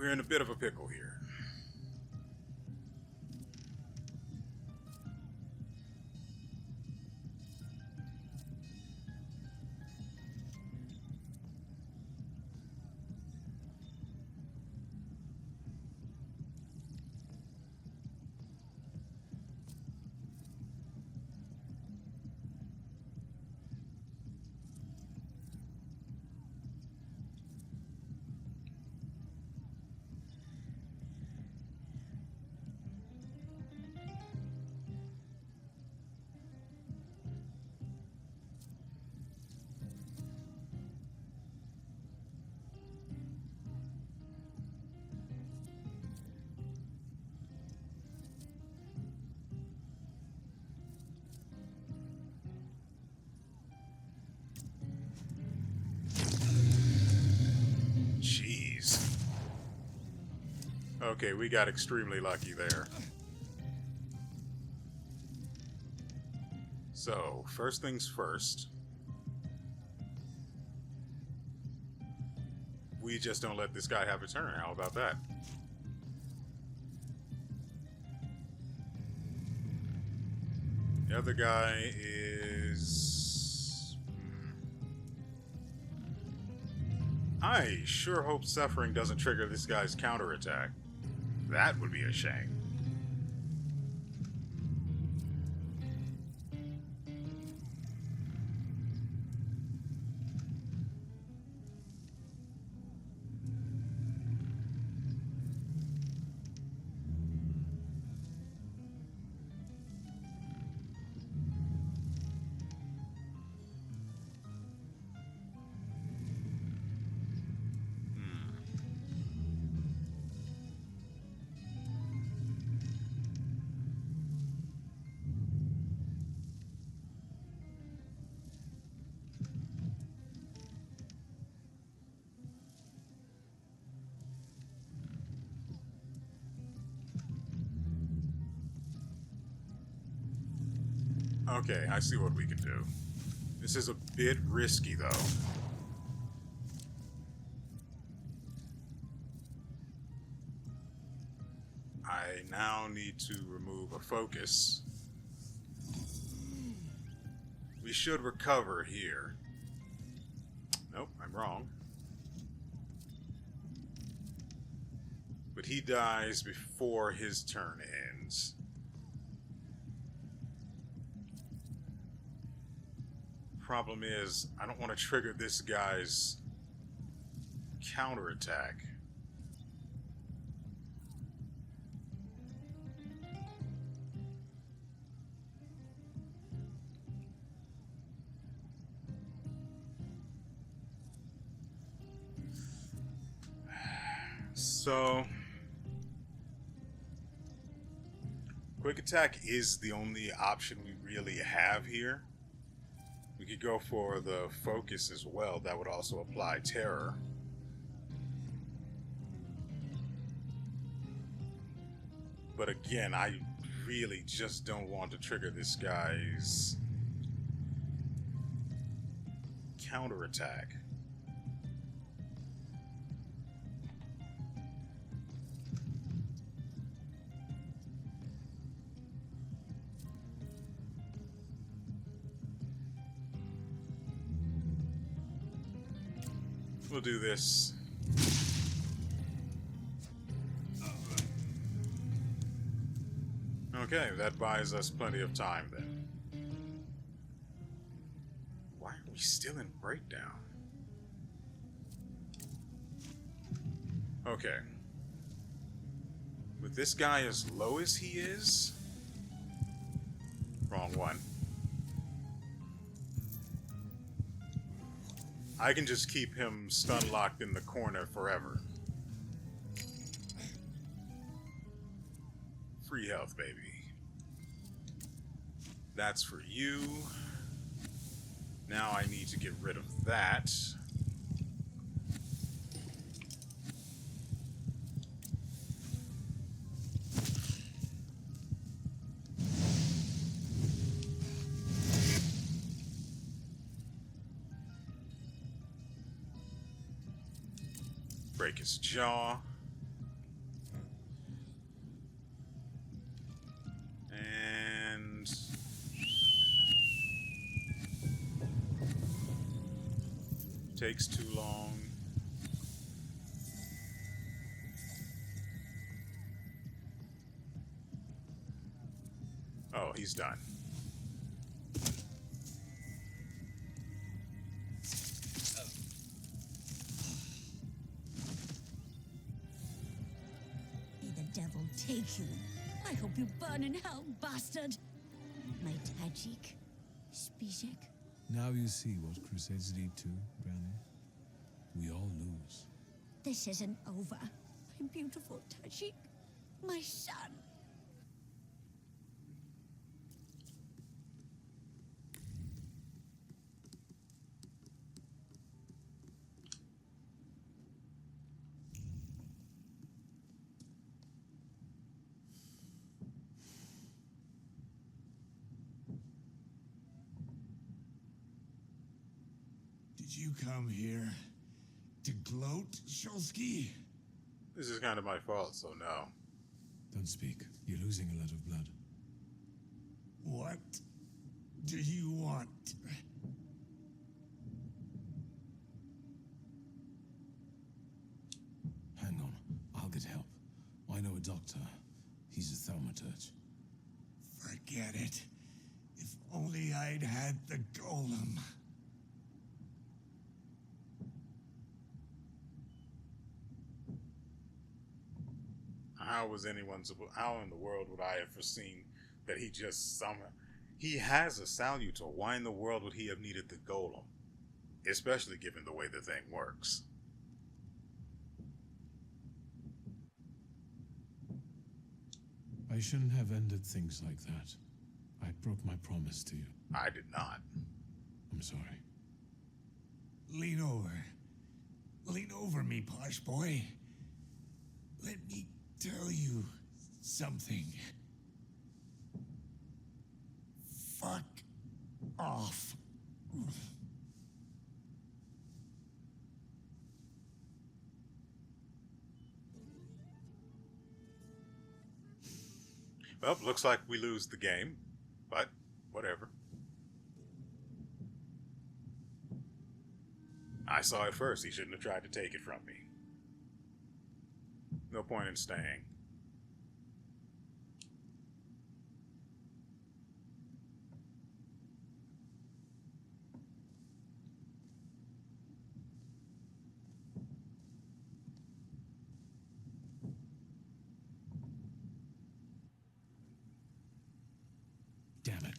We're in a bit of a pickle here. Okay, we got extremely lucky there. So, first things first. We just don't let this guy have a turn. How about that? The other guy is... I sure hope suffering doesn't trigger this guy's counterattack. That would be a shame. Okay, I see what we can do. This is a bit risky, though. I now need to remove a focus. We should recover here. Nope, I'm wrong. But he dies before his turn ends. Problem is, I don't want to trigger this guy's counterattack. So, quick attack is the only option we really have here. We could go for the focus as well. That would also apply terror. But again, I really just don't want to trigger this guy's counterattack. We'll do this. Okay, that buys us plenty of time then. Why are we still in breakdown? Okay. With this guy as low as he is... Wrong one. I can just keep him stun locked in the corner forever. Free health, baby. That's for you. Now I need to get rid of that. Break his jaw. takes too long. Oh, he's done. May the devil take you. I hope you burn in hell, bastard. My Tajik, Spizek. Now you see what crusades lead to, Granny. We all lose. This isn't over. My beautiful Tajik, my son. Did you come here to gloat, Shulsky? This is kind of my fault, so no. Don't speak. You're losing a lot of blood. What do you want? Hang on. I'll get help. I know a doctor. He's a thaumaturge. Forget it. If only I'd had the golem. How in the world would I have foreseen that he just somehow... He has a salutor. Why in the world would he have needed the golem? Especially given the way the thing works. I shouldn't have ended things like that. I broke my promise to you. I did not. I'm sorry. Lean over. Lean over me, posh boy. Let me tell you something. Fuck off. Well, looks like we lose the game, but whatever. I saw it first. He shouldn't have tried to take it from me. No point in staying. Damn it.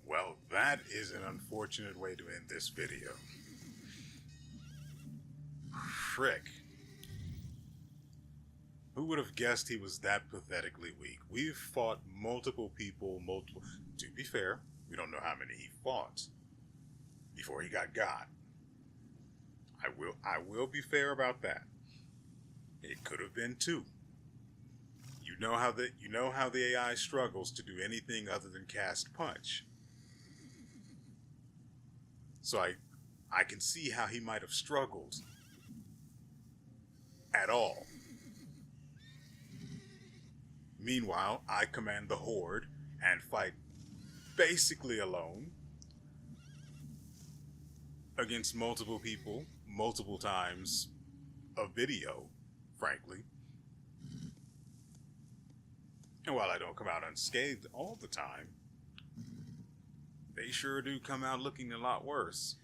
Well, that is an unfortunate way to end this video. Frick. Who would have guessed he was that pathetically weak? We've fought multiple people, To be fair, we don't know how many he fought before he got. I will be fair about that. It could have been 2. You know how the AI struggles to do anything other than cast punch. So I can see how he might have struggled at all. Meanwhile, I command the Horde and fight basically alone against multiple people, multiple times a video, frankly. And while I don't come out unscathed all the time, they sure do come out looking a lot worse.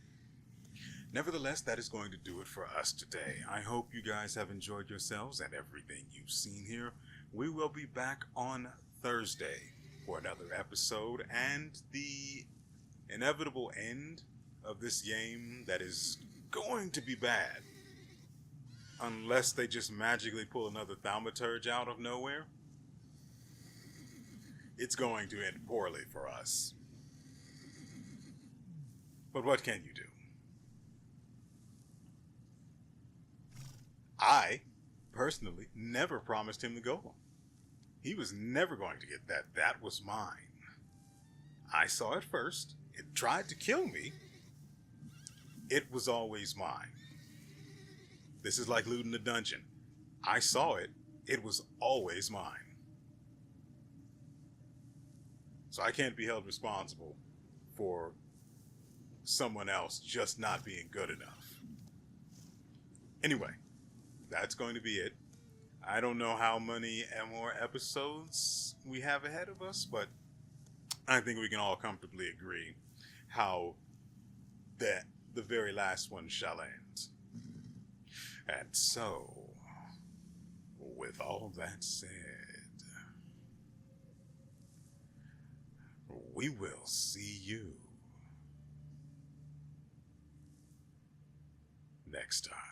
Nevertheless, that is going to do it for us today. I hope you guys have enjoyed yourselves and everything you've seen here. We will be back on Thursday for another episode and the inevitable end of this game that is going to be bad. Unless they just magically pull another Thaumaturge out of nowhere. It's going to end poorly for us. But what can you do? personally never promised him the golem. He was never going to get that. That was mine. I saw it first. It tried to kill me. It was always mine. This is like looting a dungeon. I saw it. It was always mine. So I can't be held responsible for someone else just not being good enough. Anyway, that's going to be it. I don't know how many more episodes we have ahead of us, but I think we can all comfortably agree how that the very last one shall end. And so, with all that said, we will see you next time.